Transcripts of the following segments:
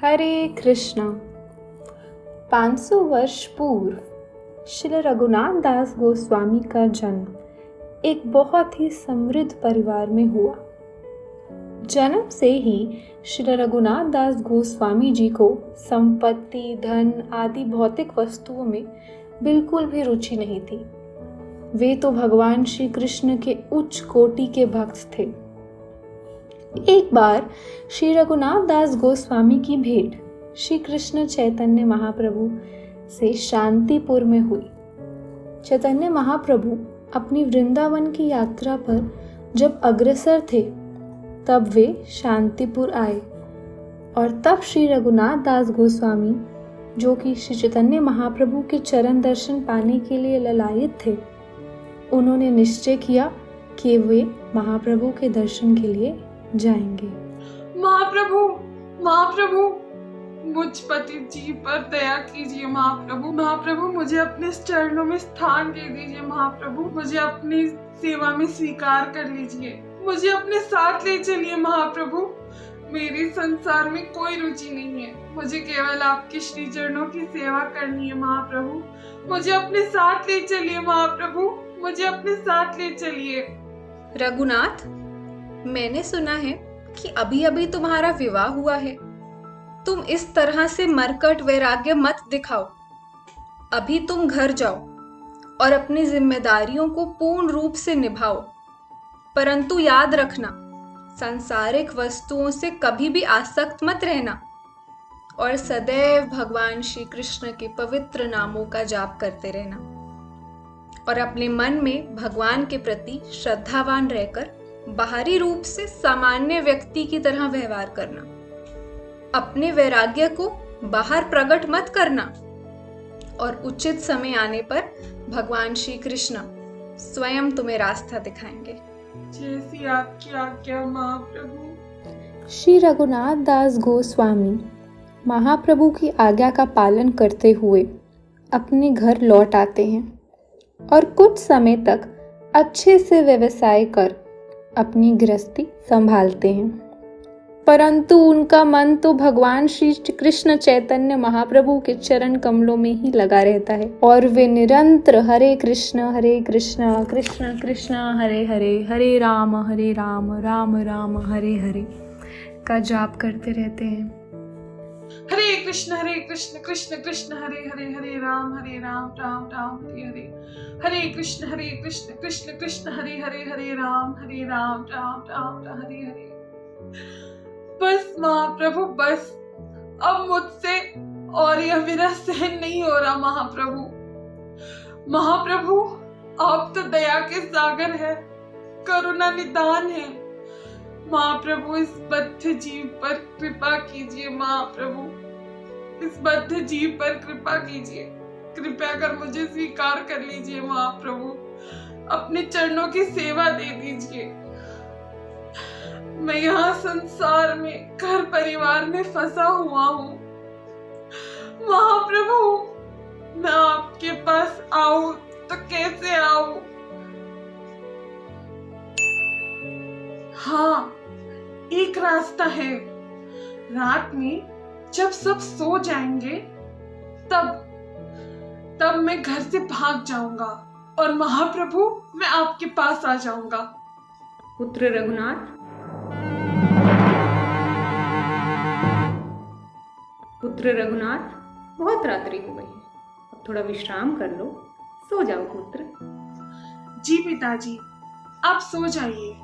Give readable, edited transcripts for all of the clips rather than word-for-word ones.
हरे कृष्णा। 500 वर्ष पूर्व श्री रघुनाथ दास गोस्वामी का जन्म एक बहुत ही समृद्ध परिवार में हुआ। जन्म से ही श्री रघुनाथ दास गोस्वामी जी को संपत्ति, धन आदि भौतिक वस्तुओं में बिल्कुल भी रुचि नहीं थी। वे तो भगवान श्री कृष्ण के उच्च कोटि के भक्त थे। एक बार श्री रघुनाथ दास गोस्वामी की भेंट श्री कृष्ण चैतन्य महाप्रभु से शांतिपुर में हुई। चैतन्य महाप्रभु अपनी वृंदावन की यात्रा पर जब अग्रसर थे तब वे शांतिपुर आए और तब श्री रघुनाथ दास गोस्वामी, जो कि श्री चैतन्य महाप्रभु के चरण दर्शन पाने के लिए ललायित थे, उन्होंने निश्चय किया कि वे महाप्रभु के दर्शन के लिए जाएंगे। महाप्रभु, महाप्रभु, मुझ पति जी पर दया कीजिए। महाप्रभु, महाप्रभु, मुझे अपने चरणों में स्थान दे दीजिए। महाप्रभु, मुझे अपनी सेवा में स्वीकार कर लीजिए। मुझे अपने साथ ले चलिए। महाप्रभु, मेरी संसार में कोई रुचि नहीं है। मुझे केवल आपके श्री चरणों की सेवा करनी है। महाप्रभु, मुझे अपने साथ ले चलिए। महाप्रभु, मुझे अपने साथ ले चलिए। रघुनाथ, मैंने सुना है कि अभी अभी तुम्हारा विवाह हुआ है। तुम इस तरह से मरकट वैराग्य मत दिखाओ। अभी तुम घर जाओ और अपनी जिम्मेदारियों को पूर्ण रूप से निभाओ। परंतु याद रखना, सांसारिक वस्तुओं से कभी भी आसक्त मत रहना और सदैव भगवान श्री कृष्ण के पवित्र नामों का जाप करते रहना और अपने मन में भगवान के प्रति श्रद्धावान रहकर बाहरी रूप से सामान्य व्यक्ति की तरह व्यवहार करना। अपने वैराग्य को बाहर प्रकट मत करना और उचित समय आने पर भगवान श्री कृष्ण स्वयं तुम्हें रास्ता दिखाएंगे। जैसी आपकी आज्ञा महाप्रभु। श्री रघुनाथ दास गोस्वामी महाप्रभु की आज्ञा का पालन करते हुए अपने घर लौट आते हैं और कुछ समय तक अच्छे से व्यवसाय कर अपनी गृहस्थी संभालते हैं। परंतु उनका मन तो भगवान श्री कृष्ण चैतन्य महाप्रभु के चरण कमलों में ही लगा रहता है और वे निरंतर हरे कृष्ण कृष्ण कृष्ण हरे हरे, हरे राम राम राम हरे हरे का जाप करते रहते हैं। हरे कृष्ण कृष्ण कृष्ण हरे हरे, हरे राम राम राम हरे हरे। हरे कृष्ण कृष्ण कृष्ण हरे हरे, हरे राम राम राम हरे हरे। बस महाप्रभु, बस अब मुझसे और यह विरह सहन नहीं हो रहा। महाप्रभु, महाप्रभु, आप तो दया के सागर है, करुणा निदान है। महाप्रभु, इस बद्ध जीव पर कृपा कीजिए। महाप्रभु, इस बद्ध जीव पर कृपा कीजिए। कृपया कर मुझे स्वीकार कर लीजिए। महाप्रभु, अपने चरणों की सेवा दे दीजिए। मैं यहाँ संसार में घर परिवार में फंसा हुआ हूँ। महाप्रभु, मैं आपके पास आऊं तो कैसे आऊं? हाँ, एक रास्ता है। रात में जब सब सो जाएंगे तब मैं घर से भाग जाऊंगा और महाप्रभु, मैं आपके पास आ जाऊंगा। पुत्र रघुनाथ, बहुत रात्रि हो गई है, अब थोड़ा विश्राम कर लो, सो जाओ पुत्र। जी पिताजी, आप सो जाइए,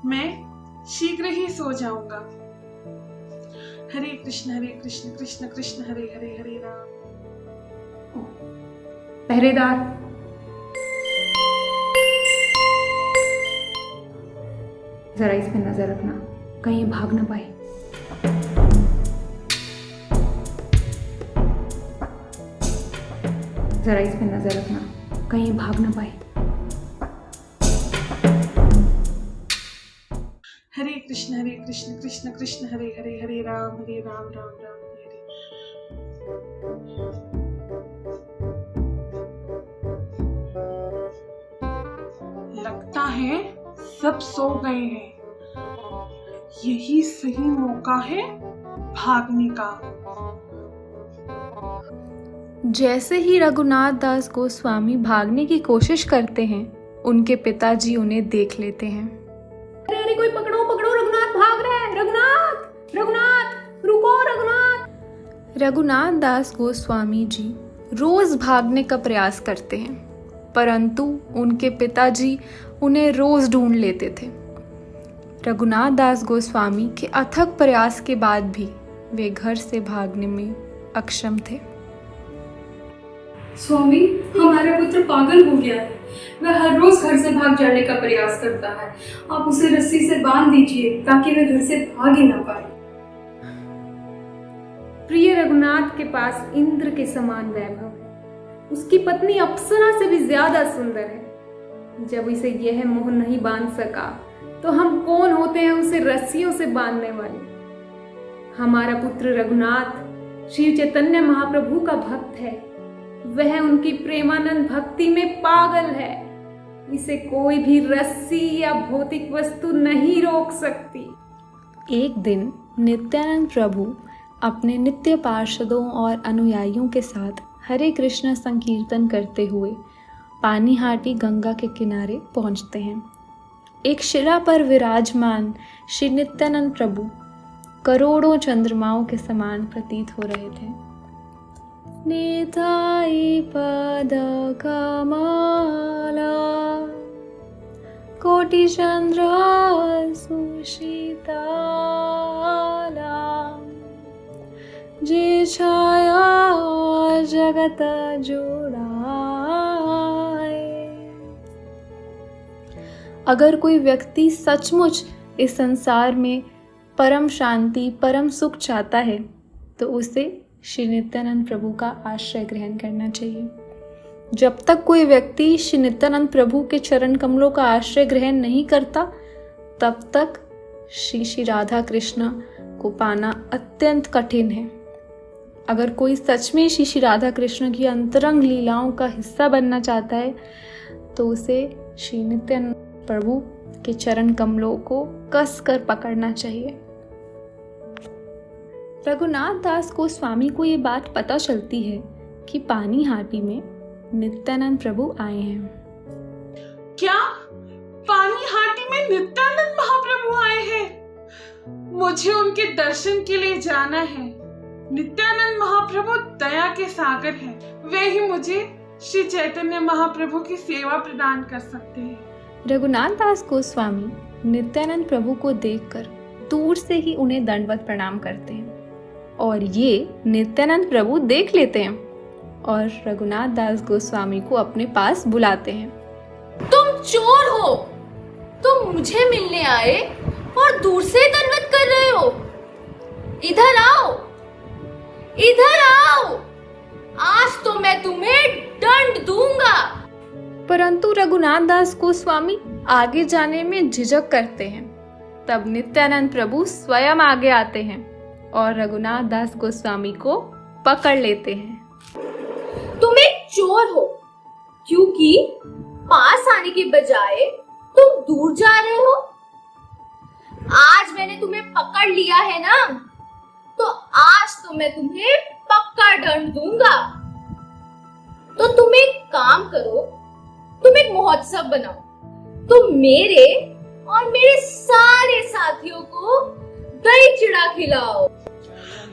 मैं शीघ्र ही सो जाऊंगा। हरे कृष्ण कृष्ण कृष्ण हरे हरे, हरे राम। पहरेदार, जरा इस पे नजर रखना, कहीं भाग ना पाए। जरा इस पे नजर रखना, कहीं भाग ना पाए। हरे कृष्ण कृष्ण कृष्ण हरे हरे, हरे राम राम राम हरे हरे। लगता है सब सो गए हैं। यही सही मौका है भागने का। जैसे ही रघुनाथ दास गोस्वामी भागने की कोशिश करते हैं, उनके पिताजी उन्हें देख लेते हैं। अरे अरे, कोई पकड़ो पकड़ो, रघुनाथ भाग रहा है, रघुनाथ रघुनाथ रुको रघुनाथ। रघुनाथ दास गोस्वामी जी रोज भागने का प्रयास करते हैं, परंतु उनके पिताजी उन्हें रोज ढूंढ लेते थे। रघुनाथ दास गोस्वामी के अथक प्रयास के बाद भी वे घर से भागने में अक्षम थे। स्वामी, हमारा पुत्र पागल हो गया है। वह हर रोज घर से भाग जाने का प्रयास करता है। आप उसे रस्सी से बांध दीजिए ताकि वह घर से भाग ही ना पाए। प्रिय रघुनाथ के पास इंद्र के समान वैभव है। उसकी पत्नी अप्सरा से भी ज्यादा सुंदर है। जब इसे यह मोह नहीं बांध सका, तो हम कौन होते हैं उसे रस्सियों से बांधने वाले। हमारा पुत्र रघुनाथ शिव चैतन्य महाप्रभु का भक्त है। वह उनकी प्रेमानंद भक्ति में पागल है। इसे कोई भी रस्सी या भौतिक वस्तु नहीं रोक सकती। एक दिन नित्यानंद प्रभु अपने नित्य पार्षदों और अनुयायियों के साथ हरे कृष्ण संकीर्तन करते हुए पानीहाटी गंगा के किनारे पहुंचते हैं। एक शिला पर विराजमान श्री नित्यानंद प्रभु करोड़ों चंद्रमाओं के समान प्रतीत हो रहे थे। निताई पद कमला कोटि चंद्र सुशीतला जे छाया जगत जोड़ाए। अगर कोई व्यक्ति सचमुच इस संसार में परम शांति, परम सुख चाहता है, तो उसे श्री नित्यानंद प्रभु का आश्रय ग्रहण करना चाहिए। जब तक कोई व्यक्ति श्री नित्यानंद प्रभु के चरण कमलों का आश्रय ग्रहण नहीं करता, तब तक श्री राधा कृष्ण को पाना अत्यंत कठिन है। अगर कोई सच में श्री राधा कृष्ण की अंतरंग लीलाओं का हिस्सा बनना चाहता है, तो उसे श्री नित्यानंद प्रभु के चरण कमलों को कस कर पकड़ना चाहिए। रघुनाथ दास गोस्वामी को ये बात पता चलती है कि पानीहाटी में नित्यानंद प्रभु आए हैं। क्या पानीहाटी में नित्यानंद महाप्रभु आए हैं? मुझे उनके दर्शन के लिए जाना है। नित्यानंद महाप्रभु दया के सागर हैं। वे ही मुझे श्री चैतन्य महाप्रभु की सेवा प्रदान कर सकते हैं। रघुनाथ दास गोस्वामी नित्यानंद प्रभु को देखकर दूर से ही उन्हें दंडवत प्रणाम करते हैं, और ये नित्यानंद प्रभु देख लेते हैं और रघुनाथ दास गोस्वामी को अपने पास बुलाते हैं। तुम चोर हो, तुम मुझे मिलने आए और दूर से दंडवत कर रहे हो। इधर आओ, इधर आओ, आज तो मैं तुम्हें दंड दूंगा। परंतु रघुनाथ दास गोस्वामी आगे जाने में झिझक करते हैं। तब नित्यानंद प्रभु स्वयं आगे आते हैं और रघुनाथ दास गोस्वामी को पकड़ लेते हैं। तुम एक चोर हो, क्योंकि पास आने के बजाय तुम दूर जा रहे हो। आज मैंने तुम्हें पकड़ लिया है ना, तो आज तो मैं तुम्हें पक्का दंड दूंगा। तो तुम एक काम करो, तुम एक महोत्सव बनाओ। तुम मेरे और मेरे सारे साथियों को दही चिड़ा खिलाओ।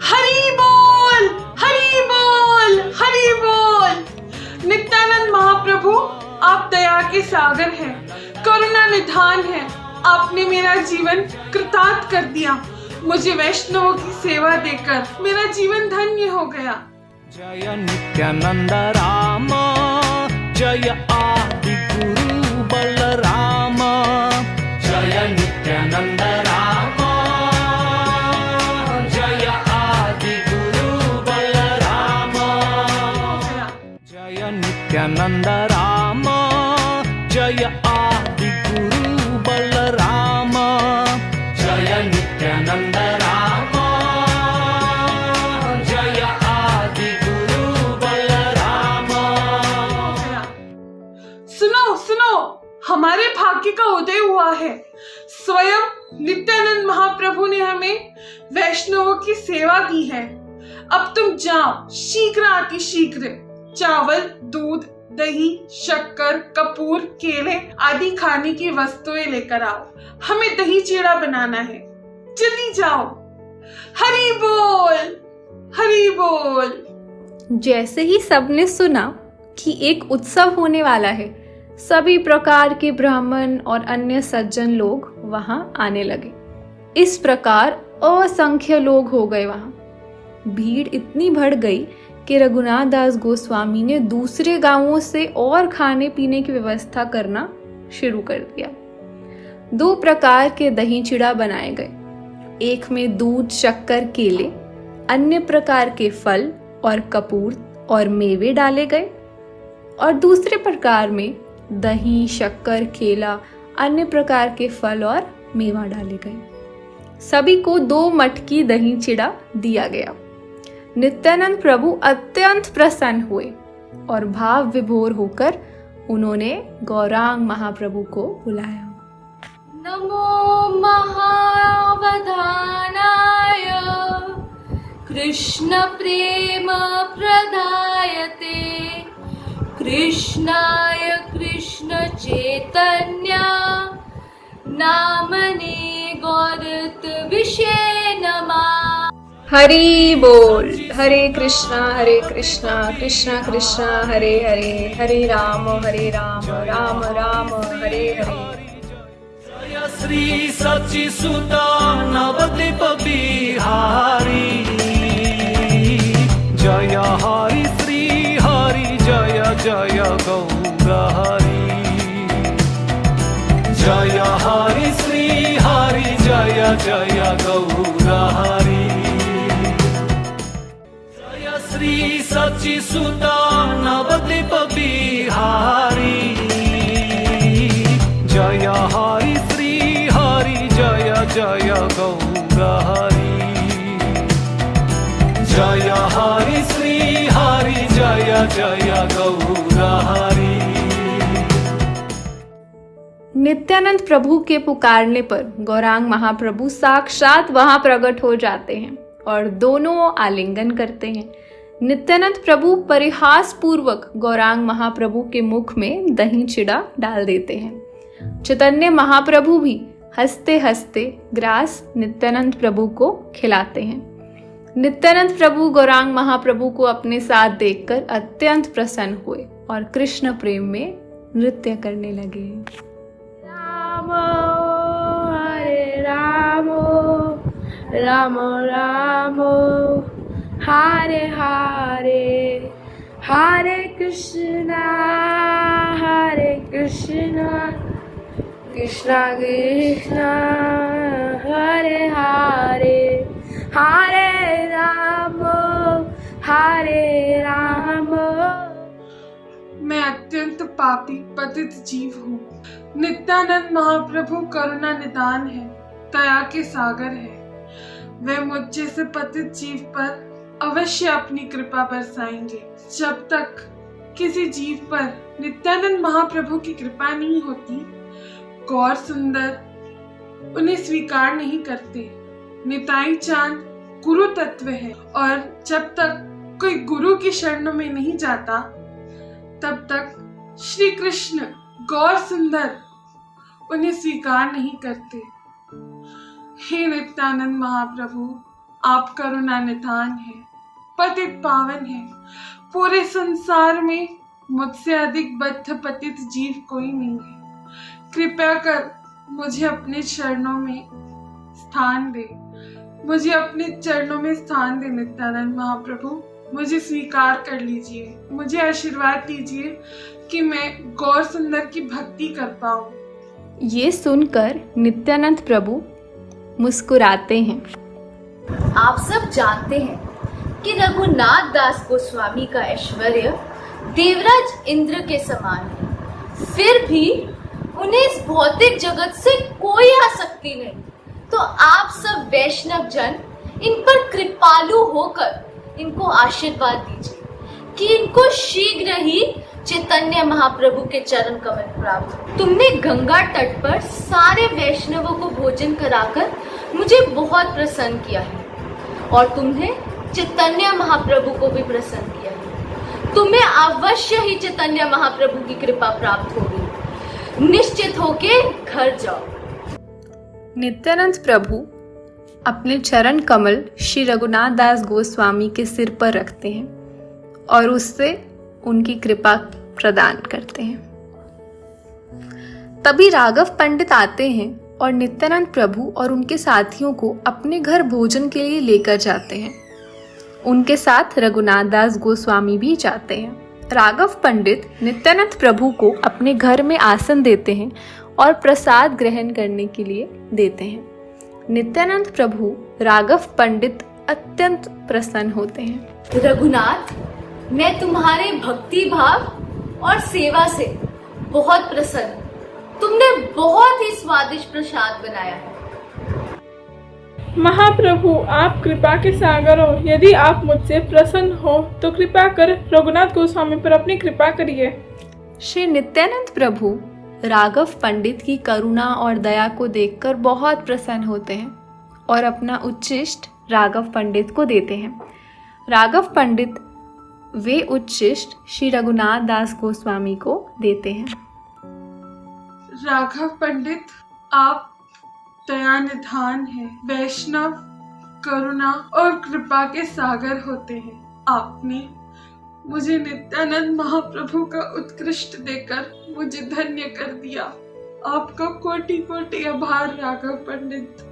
हरि बोल, हरि बोल, हरि बोल। नित्यानंद महाप्रभु, आप दया के सागर हैं, करुणा निधान हैं। आपने मेरा जीवन कृतार्थ कर दिया। मुझे वैष्णवों की सेवा देकर मेरा जीवन धन्य हो गया। जय नित्यानंद राम, जय आदि गुरु बलराम। जय नित्यानंद राम, जय आदि गुरु बलराम। जय नित्यानंद राम, जय आदि गुरु बलराम। जय नित्यानंद राम, जय आदि गुरु बलराम। सुनो सुनो, हमारे भाग्य का उदय हुआ है। स्वयं नित्यानंद महाप्रभु ने हमें वैष्णवों की सेवा की है। अब तुम जाओ, शीघ्र आती शीघ्र चावल, दूध, दही, शक्कर, कपूर, केले आदि खाने की वस्तुएं लेकर आओ। हमें दही चीड़ा बनाना है। जल्दी जाओ। हरि बोल, हरि बोल। जैसे ही सबने सुना कि एक उत्सव होने वाला है, सभी प्रकार के ब्राह्मण और अन्य सज्जन लोग वहां आने लगे। इस प्रकार असंख्य लोग हो गए वहां। भीड़ इतनी बढ़ गई कि रघुनाथ दास गोस्वामी ने दूसरे गांवों से और खाने पीने की व्यवस्था करना शुरू कर दिया। 2 प्रकार के दही चिड़ा बनाए गए। एक में दूध, शक्कर, केले, अन्य प्रकार के फल और कपूर और मेवे डाले गए, और दूसरे प्रकार में दही, शक्कर, केला, अन्य प्रकार के फल और मेवा डाले गए। सभी को 2 मटकी दही चिड़ा दिया गया। नित्यानंद प्रभु अत्यंत प्रसन्न हुए और भाव विभोर होकर उन्होंने गौरांग महाप्रभु को बुलाया। नमो महावधानाय कृष्ण प्रेम प्रदायते कृष्णाय कृष्ण चैतन्य नामने गौरत विषय नमः। हरि बोल। हरे कृष्णा कृष्णा कृष्णा हरे हरे, हरे राम राम राम हरे हरे। जय श्री सच्चिसुत नवद्वीप बिहारी, जय हरि श्री हरि, जय जय गौर हरि, जय हरि श्री हरि, जय जय गौर हरि। श्री सच्चिसुत नवद्वीप बिहारी, जय हरि श्री हरि, जय जय गौर हरि, जय हरि श्री हरि, जय जय गौर हरि। नित्यानंद प्रभु के पुकारने पर गौरांग महाप्रभु साक्षात वहां प्रकट हो जाते हैं और दोनों आलिंगन करते हैं। नित्यानंद प्रभु परिहास पूर्वक गौरांग महाप्रभु के मुख में दही चिड़ा डाल देते हैं। चैतन्य महाप्रभु भी हंसते हंसते ग्रास नित्यानंद प्रभु को खिलाते हैं। नित्यानंद प्रभु गौरांग महाप्रभु को अपने साथ देखकर अत्यंत प्रसन्न हुए और कृष्ण प्रेम में नृत्य करने लगे। राम हरे राम, राम राम हरे हरे, हरे कृष्णा कृष्णा कृष्णा हरे हरे, हरे राम मैं अत्यंत पापी पतित जीव हूँ। नित्यानंद महाप्रभु करुणा निदान है, दया के सागर है। वे मुझ जैसे पतित जीव पर अवश्य अपनी कृपा बरसाएंगे। जब तक किसी जीव पर नित्यानंद महाप्रभु की कृपा नहीं होती, गौर सुंदर उन्हें स्वीकार नहीं करते। निताई चांद गुरु तत्व है, और जब तक कोई गुरु की शरणों में नहीं जाता, तब तक श्री कृष्ण गौर सुंदर उन्हें स्वीकार नहीं करते। हे नित्यानंद महाप्रभु, आप करुणा निधान है, पतित पावन है। पूरे संसार में मुझसे अधिक बद्ध पतित जीव कोई नहीं है। कृपया कर मुझे अपने चरणों में स्थान दे, मुझे अपने चरणों में स्थान दे। नित्यानंद महाप्रभु, मुझे स्वीकार कर लीजिए, मुझे आशीर्वाद दीजिए कि मैं गौर सुंदर की भक्ति कर पाऊं। ये सुनकर नित्यानंद प्रभु मुस्कुराते हैं। आप सब जानते हैं कि रघुनाथ दास गोस्वामी का ऐश्वर्य देवराज इंद्र के समान है, फिर भी उन्हें इस भौतिक जगत से कोई आसक्ति नहीं। तो आप सब वैष्णव जन इन पर कृपालु होकर इनको आशीर्वाद दीजिए कि इनको शीघ्र ही चैतन्य महाप्रभु के चरण कमल प्राप्त हो। तुमने गंगा तट पर सारे वैष्णवों को भोजन कराकर मुझे बहुत प्रसन्न किया है और तुमने चैतन्य महाप्रभु को भी प्रसन्न किया है। तुम्हें अवश्य ही चैतन्य महाप्रभु की कृपा प्राप्त होगी। निश्चित होके घर जाओ। नित्यानंद प्रभु अपने चरण कमल श्री रघुनाथ दास गोस्वामी के सिर पर रखते हैं और उससे उनकी कृपा प्रदान करते हैं। तभी राघव पंडित आते हैं और नित्यानंद प्रभु और उनके साथियों को अपने घर भोजन के लिए लेकर जाते हैं। उनके साथ रघुनाथ दास गोस्वामी भी जाते हैं। राघव पंडित नित्यानंद प्रभु को अपने घर में आसन देते हैं और प्रसाद ग्रहण करने के लिए देते हैं। नित्यानंद प्रभु राघव पंडित अत्यंत प्रसन्न होते हैं। रघुनाथ, मैं तुम्हारे भक्ति भाव और सेवा से बहुत प्रसन्न। तुमने बहुत ही स्वादिष्ट प्रसाद बनाया है। महाप्रभु, आप कृपा के सागर हो। यदि आप मुझसे प्रसन्न हो तो कृपा कर रघुनाथ गोस्वामी पर अपनी कृपा करिए। श्री नित्यानंद प्रभु राघव पंडित की करुणा और दया को देखकर बहुत प्रसन्न होते हैं और अपना उच्चिष्ट राघव पंडित को देते हैं। राघव पंडित वे उच्चिष्ट श्री रघुनाथ दास गोस्वामी को देते हैं। राघव पंडित, आप दया निधान है, वैष्णव, करुणा और कृपा के सागर होते हैं। आपने मुझे नित्यानंद महाप्रभु का उत्कृष्ट देकर मुझे धन्य कर दिया। आपका कोटि कोटि आभार राघव पंडित,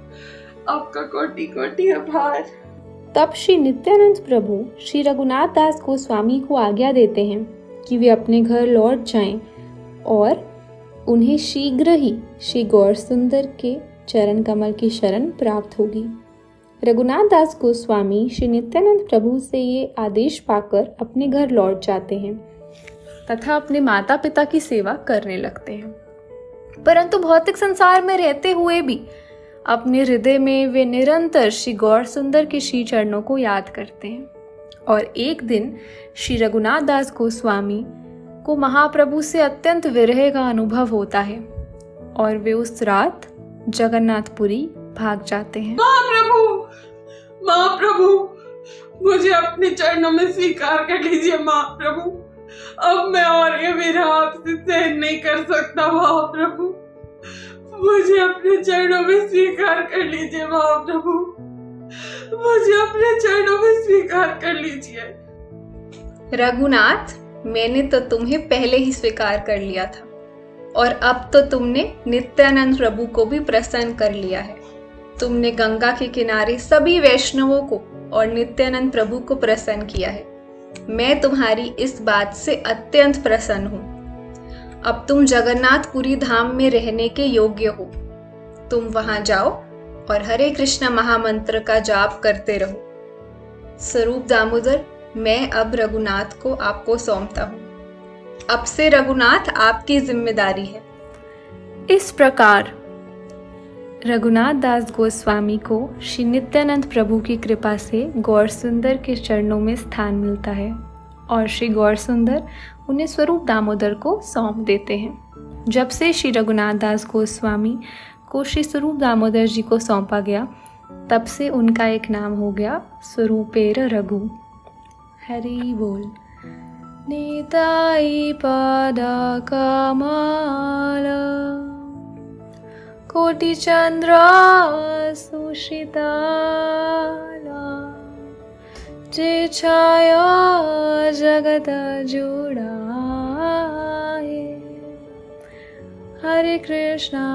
आपका कोटि कोटि आभार। तब श्री नित्यानंद प्रभु श्री रघुनाथ दास गोस्वामी को आज्ञा देते हैं कि वे अपने घर लौट जाएं और उन्हें शीघ्र ही श्री गौर सुंदर के चरण कमल की शरण प्राप्त होगी। रघुनाथ दास गोस्वामी श्री नित्यानंद प्रभु से ये आदेश पाकर अपने घर लौट जाते हैं तथा अपने माता पिता की सेवा करने लगते हैं। परंतु भौतिक संसार में रहते हुए भी अपने हृदय में वे निरंतर श्री गौर सुंदर के श्री चरणों को याद करते हैं। और एक दिन श्री रघुनाथ दास गोस्वामी को महाप्रभु से अत्यंत विरह का अनुभव होता है और वे उस रात जगन्नाथपुरी भाग जाते हैं। महाप्रभु, मुझे अपने चरणों में स्वीकार कर लीजिए महाप्रभु। अब मैं और ये विरह आपसे सहन नहीं कर सकता महाप्रभु। मुझे अपने चरणों में स्वीकार कर लीजिए महाप्रभु। मुझे अपने चरणों में स्वीकार कर लीजिए। रघुनाथ, मैंने तो तुम्हें पहले ही स्वीकार कर लिया था और अब तो तुमने नित्यानंद प्रभु को भी प्रसन्न कर लिया है। तुमने गंगा के किनारे सभी वैष्णवों को और नित्यानंद प्रभु को प्रसन्न किया है। मैं तुम्हारी इस बात से अत्यंत प्रसन्न हूँ। अब तुम जगन्नाथपुरी धाम में रहने के योग्य हो। तुम वहां जाओ और हरे कृष्ण महामंत्र का जाप करते रहो। स्वरूप दामोदर, मैं अब रघुनाथ को आपको सौंपता हूँ। अब से रघुनाथ आपकी जिम्मेदारी है। इस प्रकार रघुनाथ दास गोस्वामी को श्री नित्यानंद प्रभु की कृपा से गौर सुंदर के चरणों में स्थान मिलता है और श्री गौर सुंदर उन्हें स्वरूप दामोदर को सौंप देते हैं। जब से श्री रघुनाथ दास गोस्वामी को श्री स्वरूप दामोदर जी को सौंपा गया, तब से उनका एक नाम हो गया स्वरूपेर रघु। हरि बोल। निताई पदा कमल कोटि चंद्र सुशीतला जे छाया जगत जुड़ाए। हरे कृष्णा